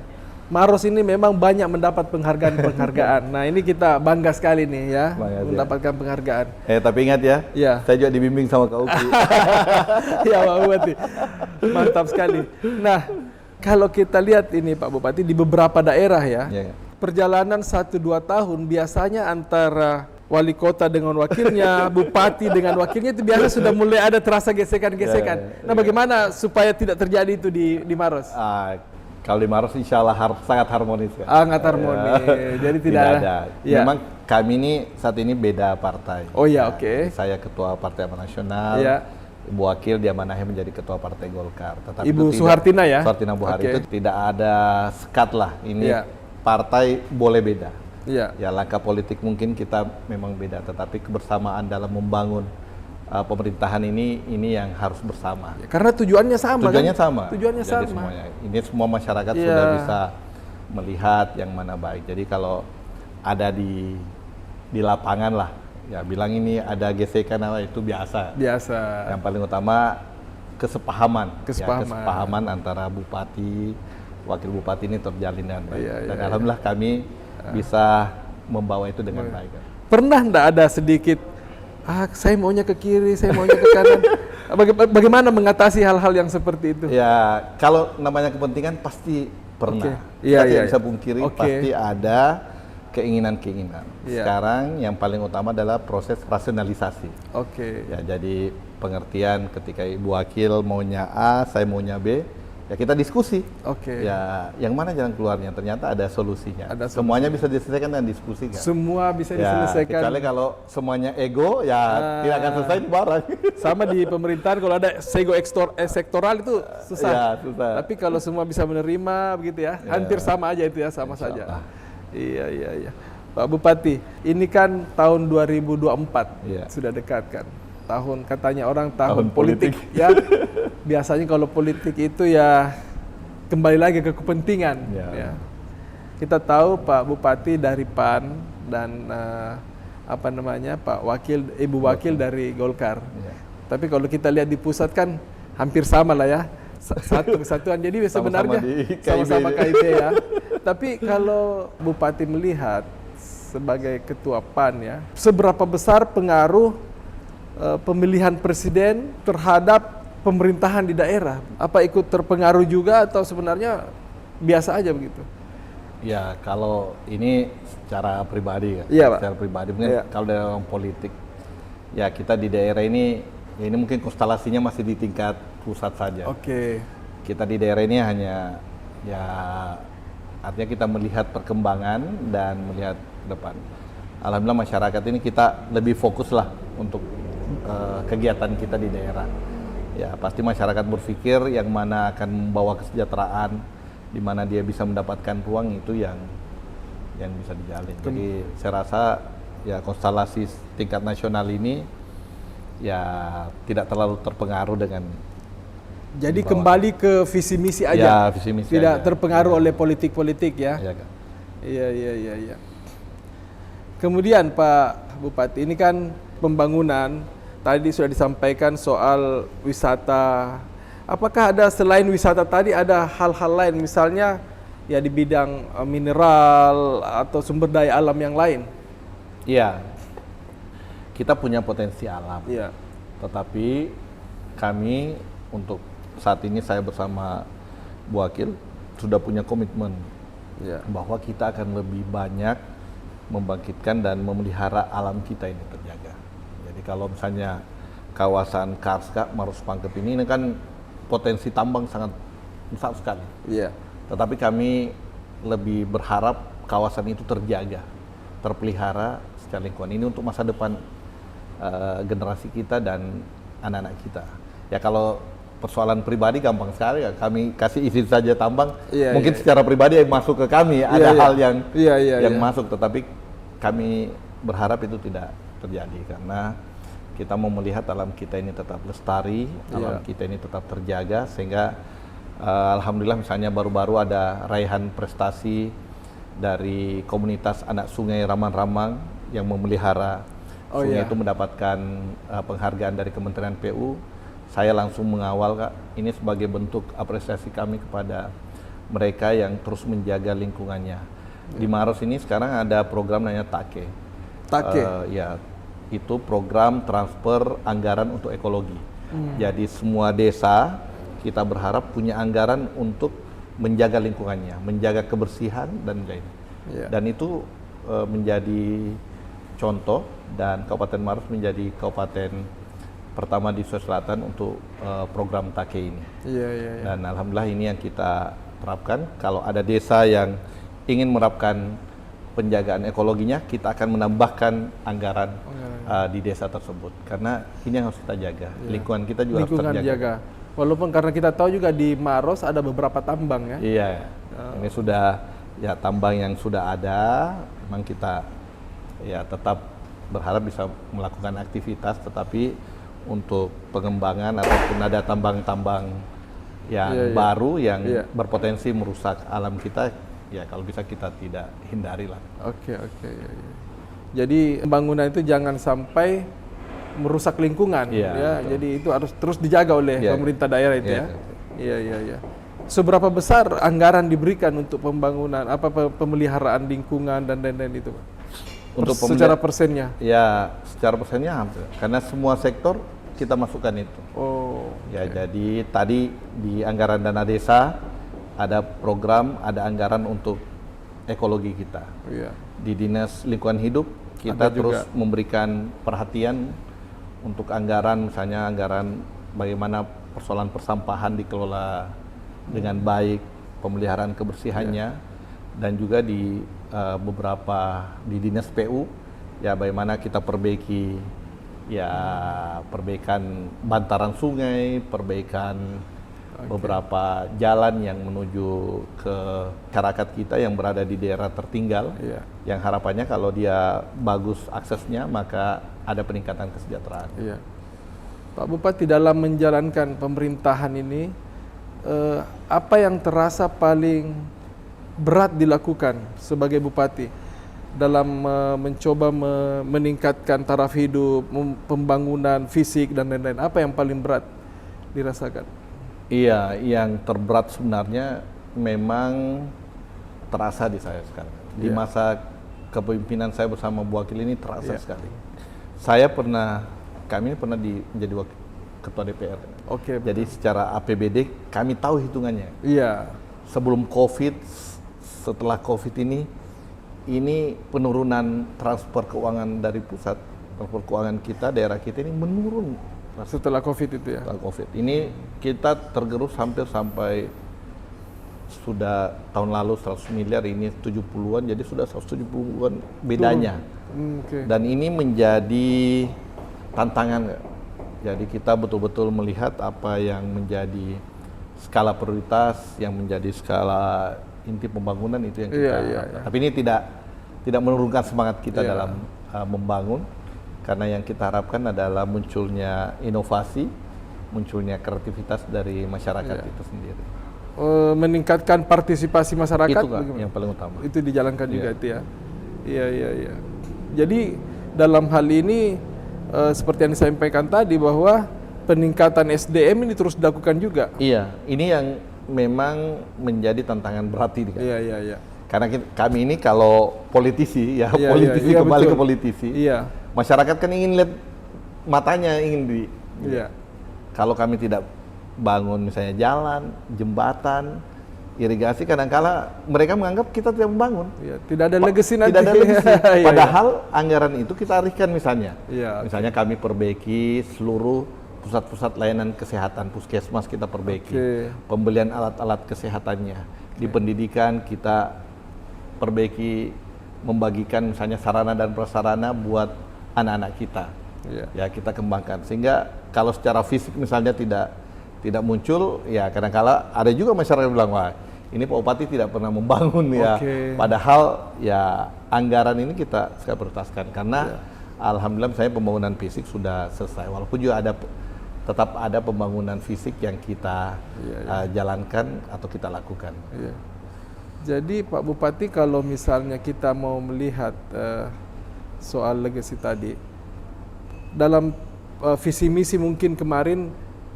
Maros ini memang banyak mendapat penghargaan. Nah, ini kita bangga sekali nih ya, mendapatkan penghargaan. Tapi ingat ya, saya juga dibimbing sama Kak Uki. Ya Pak Bupati, mantap sekali. Nah, kalau kita lihat ini Pak Bupati di beberapa daerah ya, perjalanan 1-2 tahun biasanya antara wali kota dengan wakilnya, bupati dengan wakilnya itu biasa sudah mulai ada terasa gesekan-gesekan. Nah, bagaimana supaya tidak terjadi itu di Maros? Kalau di Maros insya Allah sangat harmonis kan? Sangat harmonis, jadi tidak ada. Ya. Memang kami ini saat ini beda partai. Oh iya, oke. Saya ketua Partai Amanat Nasional, Ibu Wakil diamanahi menjadi ketua Partai Golkar. Tetapi Ibu Suhartina ya? Suhartina Buhari itu tidak ada sekat lah, ini partai boleh beda. Ya langkah politik mungkin kita memang beda, tetapi kebersamaan dalam membangun pemerintahan ini yang harus bersama. Karena tujuannya sama. Tujuannya kan? Sama. Tujuannya jadi sama. Ini semua masyarakat sudah bisa melihat yang mana baik. Jadi kalau ada di lapangan lah, ya bilang ini ada gesekan apa itu biasa. Biasa. Yang paling utama kesepahaman. Kesepahaman antara bupati, wakil bupati ini terjalin dengan baik. Dan alhamdulillah kami bisa membawa itu dengan baik. Pernah enggak ada sedikit saya maunya ke kiri, saya maunya ke kanan. Bagaimana mengatasi hal-hal yang seperti itu? Ya, kalau namanya kepentingan pasti pernah. Kita tidak bisa pungkiri, pasti ada keinginan-keinginan. Sekarang yang paling utama adalah proses rasionalisasi. Ya, jadi pengertian ketika Ibu Wakil maunya A, saya maunya B, ya kita diskusi. Ya, yang mana jalan keluarnya? Ternyata ada solusinya. Semuanya bisa diselesaikan dengan diskusi kan? Semua bisa diselesaikan. Kecuali kalau semuanya ego, ya tidak akan selesai barang. Sama di pemerintahan kalau ada ego sektoral itu susah. Susah. Tapi kalau semua bisa menerima begitu ya, hampir sama aja itu ya, sama saja. Iya. Pak Bupati, ini kan tahun 2024 sudah dekat kan. Tahun katanya orang tahun politik ya. Biasanya kalau politik itu ya kembali lagi ke kepentingan. Ya. Kita tahu Pak Bupati dari PAN dan Pak Wakil, Ibu Wakil dari Golkar. Tapi kalau kita lihat di pusat kan hampir sama lah ya, satu kesatuan. Jadi sebenarnya sama-sama KIP ya. Tapi kalau Bupati melihat sebagai ketua PAN ya, seberapa besar pengaruh pemilihan presiden terhadap pemerintahan di daerah? Apa ikut terpengaruh juga atau sebenarnya biasa aja begitu? Ya, kalau ini secara pribadi kan. Secara pribadi mungkin kalau dalam politik ya kita di daerah ini ya ini mungkin konstelasinya masih di tingkat pusat saja. Kita di daerah ini hanya ya artinya kita melihat perkembangan dan melihat depan. Alhamdulillah masyarakat ini kita lebih fokus lah untuk kegiatan kita di daerah. Ya pasti masyarakat berpikir yang mana akan membawa kesejahteraan, di mana dia bisa mendapatkan ruang itu yang bisa dijalin. Jadi saya rasa ya konstelasi tingkat nasional ini ya tidak terlalu terpengaruh dengan. Jadi kembali ke visi misi aja. Ya, visi misi tidak aja. Terpengaruh oleh politik-politik ya. Iya. Kemudian Pak Bupati, ini kan pembangunan tadi sudah disampaikan soal wisata. Apakah ada selain wisata tadi ada hal-hal lain misalnya ya di bidang mineral atau sumber daya alam yang lain? Iya. Kita punya potensi alam. Iya. Tetapi kami untuk saat ini saya bersama Bu Wakil sudah punya komitmen bahwa kita akan lebih banyak membangkitkan dan memelihara alam kita ini terjaga. Jadi kalau misalnya kawasan Karska, Maros Pangkep ini kan potensi tambang sangat besar sekali. Tetapi kami lebih berharap kawasan itu terjaga, terpelihara secara lingkungan ini untuk masa depan generasi kita dan anak-anak kita. Ya kalau persoalan pribadi gampang sekali ya, kami kasih izin saja tambang. Mungkin secara pribadi yang masuk ke kami ada hal yang masuk, tetapi kami berharap itu tidak terjadi karena kita mau melihat alam kita ini tetap lestari, alam kita ini tetap terjaga sehingga alhamdulillah misalnya baru-baru ada raihan prestasi dari komunitas anak sungai Ramang-Ramang yang memelihara sungai itu mendapatkan penghargaan dari Kementerian PU saya langsung mengawal, Kak. Ini sebagai bentuk apresiasi kami kepada mereka yang terus menjaga lingkungannya. Di Maros ini sekarang ada program namanya TAKE. TAKE? Ya, itu program transfer anggaran untuk ekologi. Jadi semua desa kita berharap punya anggaran untuk menjaga lingkungannya, menjaga kebersihan dan lain. Dan itu menjadi contoh, dan Kabupaten Maros menjadi kabupaten pertama di Sulawesi Selatan untuk program TAKE ini. Dan alhamdulillah ini yang kita terapkan. Kalau ada desa yang ingin menerapkan penjagaan ekologinya, kita akan menambahkan anggaran di desa tersebut. Karena ini yang harus kita jaga. Lingkungan kita juga harus terjaga. Walaupun karena kita tahu juga di Maros ada beberapa tambang ya. Iya. Ini sudah ya tambang yang sudah ada. Memang kita ya tetap berharap bisa melakukan aktivitas, tetapi untuk pengembangan ataupun ada tambang-tambang yang baru yang berpotensi merusak alam kita, ya kalau bisa kita tidak hindari lah. Oke. Jadi pembangunan itu jangan sampai merusak lingkungan, ya. Betul. Jadi itu harus terus dijaga oleh pemerintah daerah itu ya. Iya. Seberapa besar anggaran diberikan untuk pembangunan, pemeliharaan lingkungan dan lain-lain itu, Pak? Untuk secara persennya? Ya, secara persennya hampir. Karena semua sektor kita masukkan itu. Jadi tadi di anggaran dana desa ada program, ada anggaran untuk ekologi kita. Di Dinas Lingkungan Hidup kita terus memberikan perhatian untuk anggaran, misalnya anggaran bagaimana persoalan persampahan dikelola dengan baik, pemeliharaan kebersihannya, dan juga di beberapa di Dinas PU ya bagaimana kita perbaiki perbaikan bantaran sungai, perbaikan beberapa jalan yang menuju ke masyarakat kita yang berada di daerah tertinggal, yang harapannya kalau dia bagus aksesnya maka ada peningkatan kesejahteraan. Pak Bupati, dalam menjalankan pemerintahan ini apa yang terasa paling berat dilakukan sebagai Bupati dalam mencoba meningkatkan taraf hidup, pembangunan fisik dan lain-lain? Apa yang paling berat dirasakan? Iya, yang terberat sebenarnya memang terasa di saya sekarang. Di masa kepemimpinan saya bersama Bu Wakil ini terasa sekali. Kami pernah menjadi ketua DPR. Jadi secara APBD kami tahu hitungannya. Sebelum COVID, setelah COVID ini penurunan transfer keuangan dari pusat, transfer keuangan kita, daerah kita ini menurun. Setelah COVID itu ya? Setelah COVID. Ini kita tergerus hampir sampai sudah tahun lalu 100 miliar, ini 70-an, jadi sudah 170-an bedanya. Dan ini menjadi tantangan. Jadi kita betul-betul melihat apa yang menjadi skala prioritas, yang menjadi skala inti pembangunan itu yang kita. Tapi ini tidak menurunkan semangat kita dalam membangun, karena yang kita harapkan adalah munculnya inovasi, munculnya kreativitas dari masyarakat itu sendiri. Meningkatkan partisipasi masyarakat itu yang paling utama. Itu dijalankan juga itu ya. Iya. Jadi dalam hal ini seperti yang disampaikan tadi bahwa peningkatan SDM ini terus dilakukan juga. Iya, ini yang memang menjadi tantangan berat ini. Iya. Karena kami ini kalau politisi kembali ke politisi. Masyarakat kan ingin lihat matanya, ingin Kalau kami tidak bangun misalnya jalan, jembatan, irigasi, kadang-kala mereka menganggap kita tidak membangun. Tidak ada legacy nanti. Tidak ada legacy. Padahal anggaran itu kita alihkan misalnya. Misalnya kami perbaiki seluruh pusat-pusat layanan kesehatan, puskesmas kita perbaiki. Pembelian alat-alat kesehatannya. Di pendidikan kita perbaiki, membagikan misalnya sarana dan prasarana buat anak-anak kita. Ya kita kembangkan. Sehingga kalau secara fisik misalnya tidak muncul, ya kadang-kala ada juga masyarakat yang bilang, wah ini Pak Bupati tidak pernah membangun ya. Padahal ya anggaran ini kita prioritaskan karena alhamdulillah misalnya pembangunan fisik sudah selesai. Walaupun juga tetap ada pembangunan fisik yang kita jalankan atau kita lakukan. Jadi Pak Bupati, kalau misalnya kita mau melihat soal legacy tadi, dalam visi misi mungkin kemarin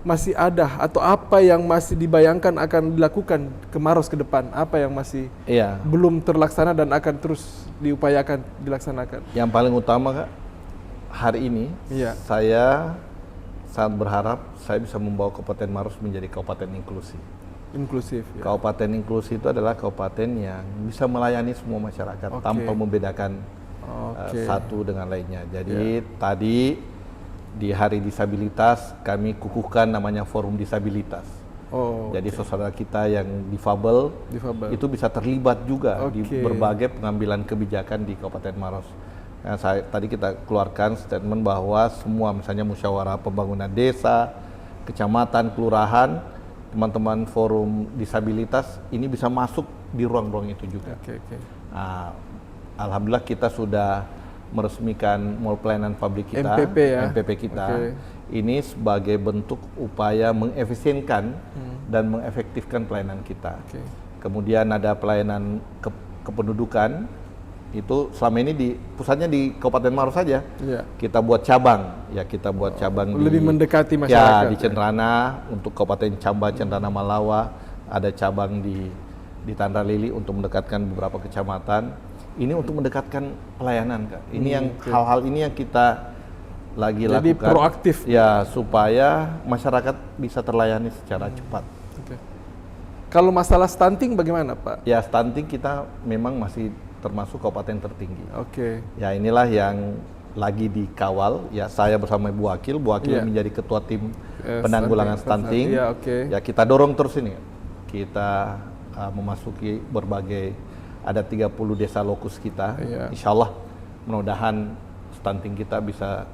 masih ada atau apa yang masih dibayangkan akan dilakukan ke Maros ke depan? Apa yang masih belum terlaksana dan akan terus diupayakan dilaksanakan? Yang paling utama Kak, hari ini saya sangat berharap saya bisa membawa Kabupaten Maros menjadi kabupaten inklusif. Inklusif. Kabupaten inklusif itu adalah kabupaten yang bisa melayani semua masyarakat tanpa membedakan satu dengan lainnya. Jadi tadi di Hari Disabilitas kami kukuhkan namanya Forum Disabilitas. Jadi saudara kita yang difabel itu bisa terlibat juga di berbagai pengambilan kebijakan di Kabupaten Maros. Nah, tadi kita keluarkan statement bahwa semua misalnya musyawarah pembangunan desa, kecamatan, kelurahan, teman-teman forum disabilitas ini bisa masuk di ruang-ruang itu juga. Nah, alhamdulillah kita sudah meresmikan mall pelayanan publik kita, MPP kita. Ini sebagai bentuk upaya mengefisienkan dan mengefektifkan pelayanan kita. Kemudian ada pelayanan kependudukan, itu selama ini pusatnya di Kabupaten Maros saja. Kita buat cabang, kita buat cabang lebih mendekati masyarakat. Di Cenrana untuk Kabupaten Camba, Cenrana Malawa, ada cabang di Tandra Lili untuk mendekatkan beberapa kecamatan. Ini untuk mendekatkan pelayanan, Kak. Ini yang hal-hal ini yang kita lagi lakukan. Jadi proaktif. Supaya masyarakat bisa terlayani secara cepat. Kalau masalah stunting bagaimana, Pak? Ya, stunting kita memang masih termasuk kabupaten tertinggi. Ya, inilah yang lagi dikawal. Ya, saya bersama Bu Wakil menjadi ketua tim penanggulangan stunting. Ya, kita dorong terus ini. Kita memasuki berbagai, ada 30 desa lokus kita. Insya Allah mudah-mudahan stunting kita bisa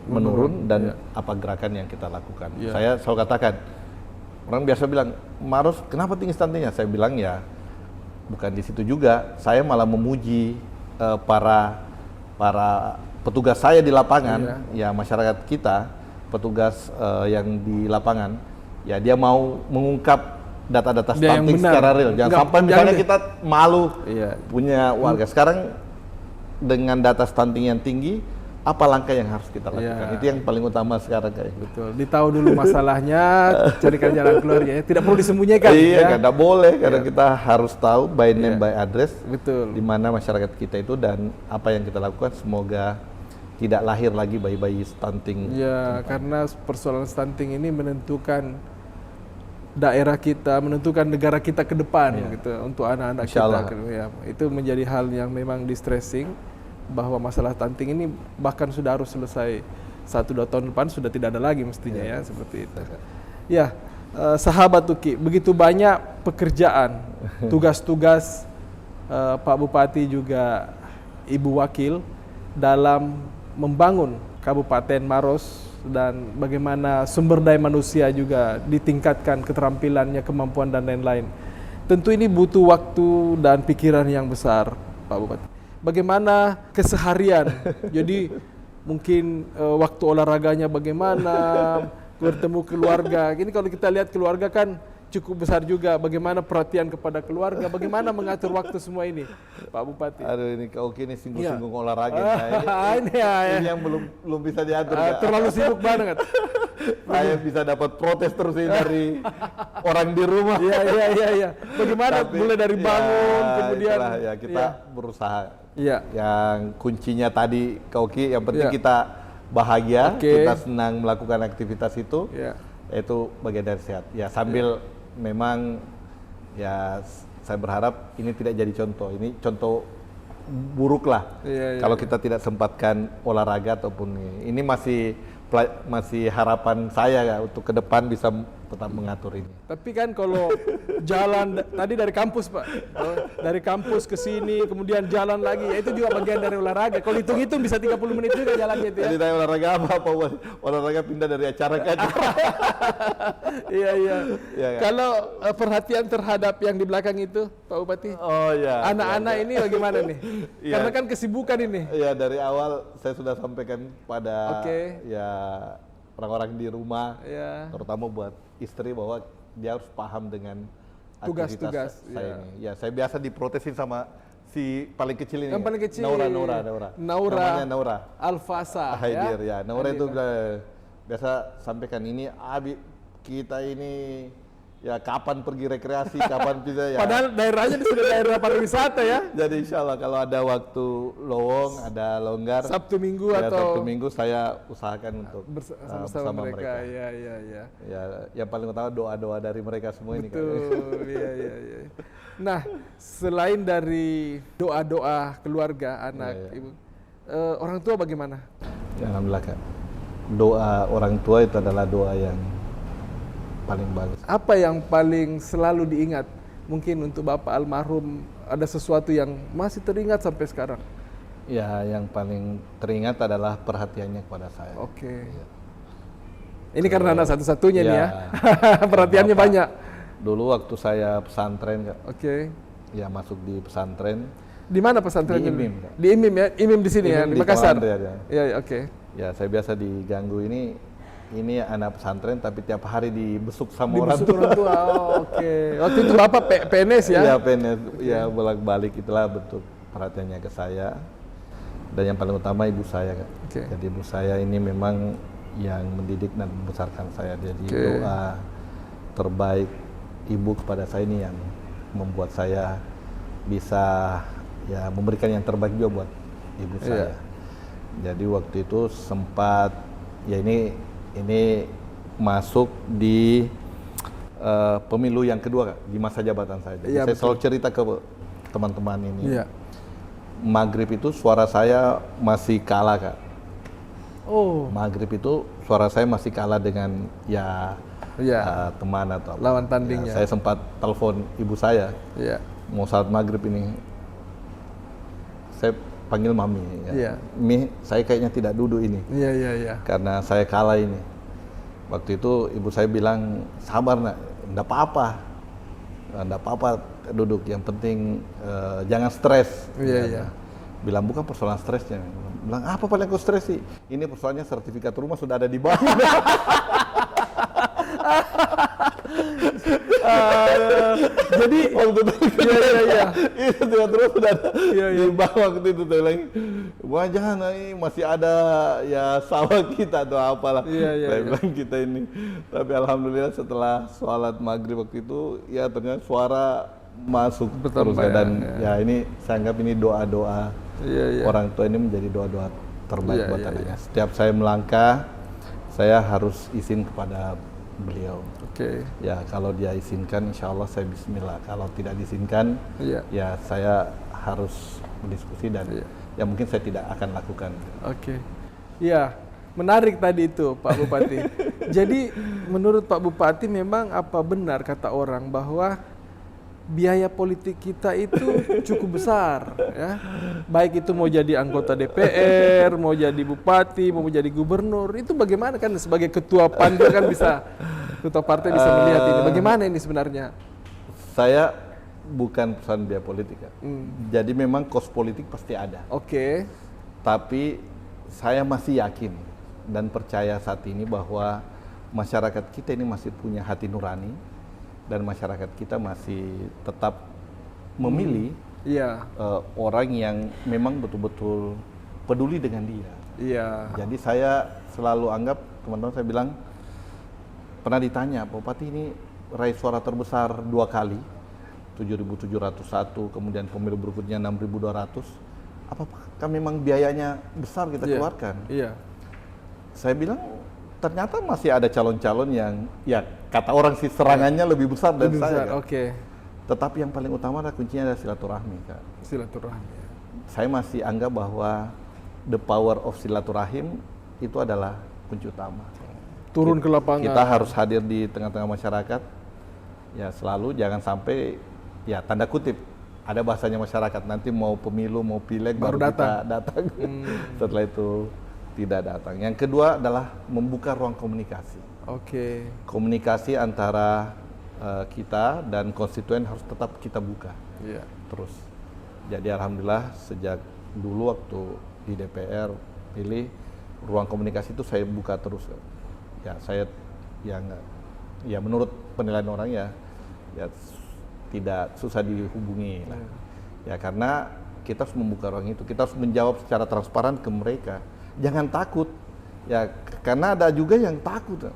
menurun dan apa gerakan yang kita lakukan. Saya selalu katakan, orang biasa bilang, Maros kenapa tinggi stuntingnya? Saya bilang ya bukan di situ juga. Saya malah memuji para petugas saya di lapangan, ya masyarakat kita, petugas yang di lapangan, ya dia mau mengungkap data-data stunting secara real. Jangan sampai misalnya kita malu punya warga. Sekarang dengan data stunting yang tinggi, apa langkah yang harus kita lakukan? Itu yang paling utama sekarang kayak. Betul. Ditahu dulu masalahnya, carikan jalan keluarnya. Tidak perlu disembunyikan. Tidak boleh karena kita harus tahu by name by address. Di mana masyarakat kita itu dan apa yang kita lakukan. Semoga tidak lahir lagi bayi-bayi stunting. Karena persoalan stunting ini menentukan daerah kita, menentukan negara kita ke depan gitu, untuk anak-anak kita. Itu menjadi hal yang memang distressing, bahwa masalah stunting ini bahkan sudah harus selesai 1-2 tahun depan, sudah tidak ada lagi mestinya seperti itu. Sahabat Tuki, begitu banyak pekerjaan, tugas-tugas Pak Bupati juga Ibu Wakil dalam membangun Kabupaten Maros, dan bagaimana sumber daya manusia juga ditingkatkan keterampilannya, kemampuan dan lain-lain. Tentu ini butuh waktu dan pikiran yang besar, Pak Bupati. Bagaimana keseharian? Jadi mungkin waktu olahraganya bagaimana, bertemu keluarga. Ini kalau kita lihat keluarga kan cukup besar juga. Bagaimana perhatian kepada keluarga, bagaimana mengatur waktu semua ini, Pak Bupati? Aduh, ini kau kini singgung-singgung olahraga. Ini yang belum bisa diatur. Terlalu sibuk banget. Saya bisa dapat protes terus ini dari orang di rumah. Iya. Bagaimana mulai dari bangun, kemudian kita berusaha. Yang kuncinya tadi Kauki, yang penting kita bahagia, kita senang melakukan aktivitas itu. Itu bagian dari sehat. Ya, sambil memang saya berharap ini tidak jadi contoh. Ini contoh buruk lah. Kalau kita tidak sempatkan olahraga ataupun ini masih harapan saya untuk ke depan bisa tetap mengatur ini. Tapi kan kalau jalan tadi dari kampus, Pak, dari kampus ke sini, kemudian jalan lagi, ya itu juga bagian dari olahraga. Kalau hitung-hitung bisa 30 menit juga jalannya itu. Jadi saya olahraga apa? Olahraga pindah dari acara ke acara. Iya. Kalau perhatian terhadap yang di belakang itu, Pak Bupati, anak-anak ini bagaimana nih? Karena kan kesibukan ini. Iya, dari awal saya sudah sampaikan pada orang-orang di rumah, terutama buat istri, bahwa dia harus paham dengan aktivitas saya ini. Ya, saya biasa diprotesin sama si paling kecil ini. Yang paling kecil. Naura. Namanya Naura. Alfasa. Naura itu biasa sampaikan ini, Abi kita ini ya kapan pergi rekreasi, kapan bisa ya. Padahal daerahnya sudah daerah pariwisata ya. Jadi insya Allah kalau ada waktu lowong, ada longgar, Sabtu Minggu ya, atau Sabtu Minggu saya usahakan untuk bersama mereka. Ya. Ya, yang paling utama doa-doa dari mereka semua ini. Betul, iya. Nah, selain dari doa-doa keluarga, anak, ibu, orang tua bagaimana? Ya, alhamdulillah Kak. Doa orang tua itu adalah doa yang paling bagus. Apa yang paling selalu diingat? Mungkin untuk Bapak almarhum ada sesuatu yang masih teringat sampai sekarang? Ya, yang paling teringat adalah perhatiannya kepada saya. Oke. Ya. Ini karena anak satu-satunya nih ya. Perhatiannya Bapak, banyak. Dulu waktu saya pesantren Kak. Oke. Ya, masuk di pesantren. Di mana pesantrennya? Di IMIM. Di IMIM ya? IMIM di sini ya, di Makassar? Iya, oke. Ya, saya biasa diganggu ini anak pesantren tapi tiap hari dibesuk sama orang tua. Oh, oke. Waktu itu Bapak PNS ya? Iya, PNS. Ya, bolak-balik itulah bentuk perhatiannya ke saya. Dan yang paling utama ibu saya, Kak. Okay. Jadi ibu saya ini memang yang mendidik dan membesarkan saya. Jadi doa terbaik ibu kepada saya ini yang membuat saya bisa ya memberikan yang terbaik juga buat ibu saya. Jadi waktu itu sempat ya ini masuk di pemilu yang kedua Kak, di masa jabatan saya. Jadi saya selalu cerita ke teman-teman ini. Iya. Maghrib itu suara saya masih kalah Kak. Oh. Maghrib itu suara saya masih kalah dengan teman atau lawan tandingnya. Saya sempat telepon ibu saya. Iya. Mau saat maghrib ini. Saya panggil mami. Ya. Mi, saya kayaknya tidak duduk ini. Iya. Karena saya kalah ini. Waktu itu ibu saya bilang, sabar nak, enggak apa-apa duduk. Yang penting jangan stres. Iya. Bilang bukan persoalan stresnya. Bilang apa paling aku stres sih? Ini persoalannya sertifikat rumah sudah ada di bank. Jadi waktu itu itu terus sudah ada di bawah waktu itu saya bilang, wah jangan ini masih ada ya sawah kita atau apalah. Saya bilang kita ini. Tapi alhamdulillah setelah sholat maghrib waktu itu ya ternyata suara masuk terus dan ya ini saya anggap ini doa-doa orang tua ini menjadi doa-doa terbaik buat anaknya. Setiap saya melangkah saya harus izin kepada beliau. Oke. Ya kalau dia izinkan, insya Allah saya Bismillah. Kalau tidak diizinkan, ya saya harus berdiskusi dan ya mungkin saya tidak akan lakukan. Oke. Iya, menarik tadi itu Pak Bupati. Jadi menurut Pak Bupati memang apa benar kata orang bahwa biaya politik kita itu cukup besar, ya. Baik itu mau jadi anggota DPR, mau jadi bupati, mau jadi gubernur, itu bagaimana kan sebagai ketua PAN kan bisa, ketua partai bisa melihat ini. Bagaimana ini sebenarnya? Saya bukan persoalan biaya politik, kan. Jadi memang kos politik pasti ada. Oke. Tapi saya masih yakin dan percaya saat ini bahwa masyarakat kita ini masih punya hati nurani. Dan masyarakat kita masih tetap memilih orang yang memang betul-betul peduli dengan dia. Iya. Jadi saya selalu anggap, teman-teman saya bilang, pernah ditanya, Pak Bupati ini raih suara terbesar 2 kali, 7.701, kemudian pemilu berikutnya 6.200, apakah memang biayanya besar kita keluarkan? Iya. Saya bilang, ternyata masih ada calon-calon yang ya kata orang sih serangannya lebih besar dari saya. Oke. Tetapi yang paling utama adalah kuncinya adalah silaturahmi, Kak. Silaturahmi. Saya masih anggap bahwa the power of silaturahim itu adalah kunci utama. Turun ke lapangan. Kita harus hadir di tengah-tengah masyarakat. Ya selalu jangan sampai ya tanda kutip ada bahasanya masyarakat nanti mau pemilu mau pileg baru kita datang. Setelah itu tidak datang. Yang kedua adalah membuka ruang komunikasi. Oke. Komunikasi antara kita dan konstituen harus tetap kita buka. Iya. Terus. Jadi alhamdulillah sejak dulu waktu di DPR pilih ruang komunikasi itu saya buka terus. Ya saya ya menurut penilaian orang ya tidak susah dihubungi lah. Ya karena kita harus membuka ruang itu. Kita harus menjawab secara transparan ke mereka. Jangan takut, ya karena ada juga yang takut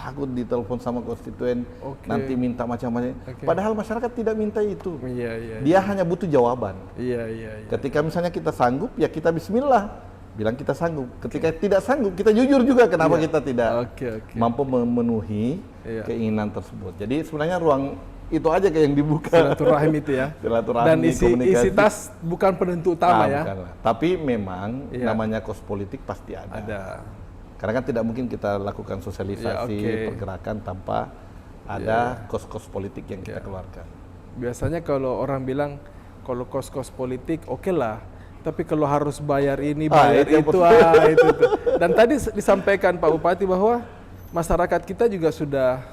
takut ditelepon sama konstituen, Oke. nanti minta macam-macam. Oke. Padahal masyarakat tidak minta itu. Iya. Dia hanya butuh jawaban. Iya. Ketika misalnya kita sanggup, ya kita bismillah, bilang kita sanggup. Ketika tidak sanggup, kita jujur juga kenapa kita tidak mampu memenuhi keinginan tersebut. Jadi sebenarnya ruang itu aja kayak yang dibuka. Silaturahim itu ya. Silaturahmi, dan isi komunikasi. tas bukan penentu utama ya. Bukanlah. Tapi memang namanya kos politik pasti ada. Karena kan tidak mungkin kita lakukan sosialisasi, pergerakan tanpa ada kos-kos politik yang kita keluarkan. Biasanya kalau orang bilang kalau kos-kos politik oke lah, tapi kalau harus bayar ini, bayar itu. Dan tadi disampaikan Pak Bupati bahwa masyarakat kita juga sudah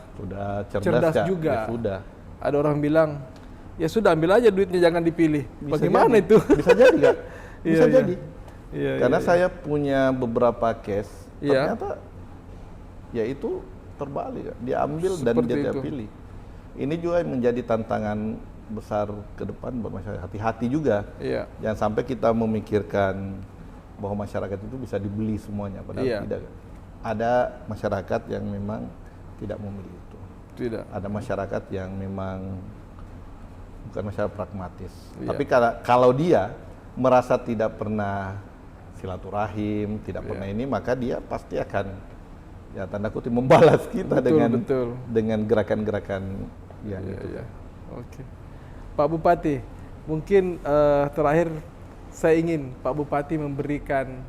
cerdas juga. Ya, sudah. Ada orang bilang, ya sudah ambil aja duitnya, jangan dipilih. Bagaimana itu? Bisa jadi nggak? Bisa jadi. Karena Iya. saya punya beberapa case, ternyata ya itu terbalik, diambil dan dia tidak pilih. Ini juga yang menjadi tantangan besar ke depan buat masyarakat. Hati-hati juga. Jangan sampai kita memikirkan bahwa masyarakat itu bisa dibeli semuanya, padahal tidak. Ada masyarakat yang memang tidak memilih itu. Ada masyarakat yang memang bukan masyarakat pragmatis. Tapi kalau dia merasa tidak pernah silaturahim, tidak pernah ini, maka dia pasti akan ya tanda kutip membalas kita dengan gerakan-gerakan yang itu. Oke. Pak Bupati, mungkin terakhir saya ingin Pak Bupati memberikan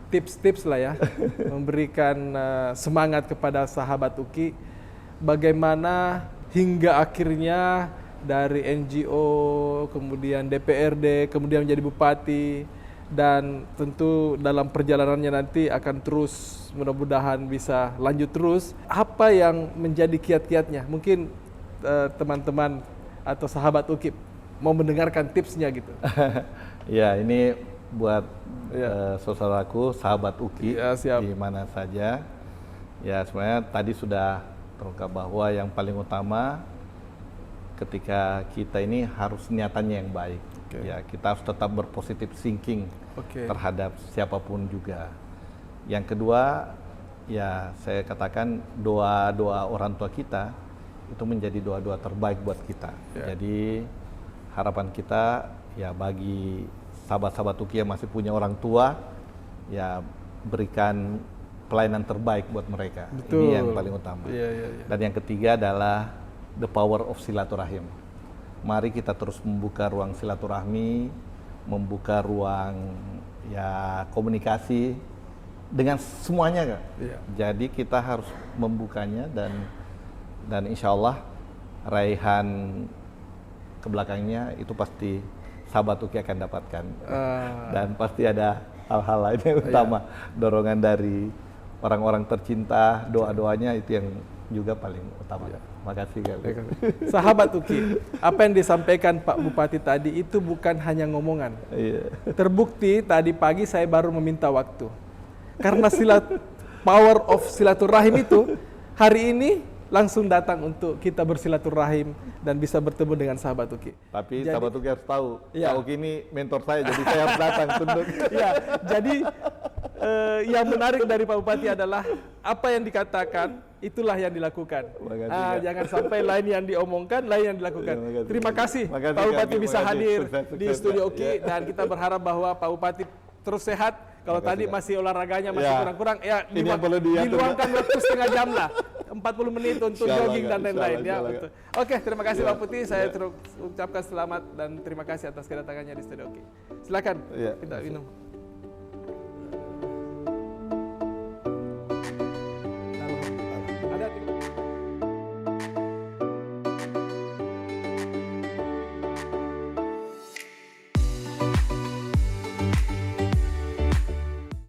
tips-tips lah ya, memberikan semangat kepada sahabat UKI, bagaimana hingga akhirnya dari NGO, kemudian DPRD, kemudian menjadi bupati, dan tentu dalam perjalanannya nanti akan terus, mudah-mudahan bisa lanjut terus. Apa yang menjadi kiat-kiatnya? Mungkin teman-teman atau sahabat UKIP mau mendengarkan tipsnya gitu. Ya, ini buat saudaraku, sahabat UKI di mana saja. Ya, sebenarnya tadi sudah terungkap bahwa yang paling utama ketika kita ini harus niatannya yang baik. Ya, kita harus tetap berpositif thinking terhadap siapapun juga. Yang kedua, ya saya katakan doa-doa orang tua kita itu menjadi doa-doa terbaik buat kita. Jadi harapan kita ya bagi sahabat-sahabat UKI yang masih punya orang tua, ya berikan pelayanan terbaik buat mereka. Ini yang paling utama. Dan yang ketiga adalah the power of silaturahim. Mari kita terus membuka ruang silaturahmi, membuka ruang ya komunikasi dengan semuanya, Kak. Jadi kita harus membukanya dan insya Allah raihan ke belakangnya itu pasti sahabat UKI akan dapatkan. Dan pasti ada hal-hal lain yang utama, dorongan dari orang-orang tercinta, doa-doanya itu yang juga paling utama. Makasih kali. Sahabat UKI, apa yang disampaikan Pak Bupati tadi itu bukan hanya ngomongan. Terbukti tadi pagi saya baru meminta waktu. Karena power of silaturahim itu hari ini langsung datang untuk kita bersilaturahim dan bisa bertemu dengan sahabat UKI. Tapi sahabat UKI harus tahu, Pak UKI ini mentor saya, jadi saya harus datang tunduk. Jadi yang menarik dari Pak Bupati adalah apa yang dikatakan, itulah yang dilakukan. Jangan sampai lain yang diomongkan, lain yang dilakukan. Terima kasih Pak Bupati bisa hadir di studio UKI, dan kita berharap bahwa Pak Bupati terus sehat. Kalau tadi masih olahraganya masih kurang-kurang, ya diluangkan waktu setengah jam lah, 40 menit untuk jogging dan lain-lain. Betul. Oke, terima kasih Pak Putih. Saya ucapkan selamat dan terima kasih atas kedatangannya di studio UKI. Silakan kita minum.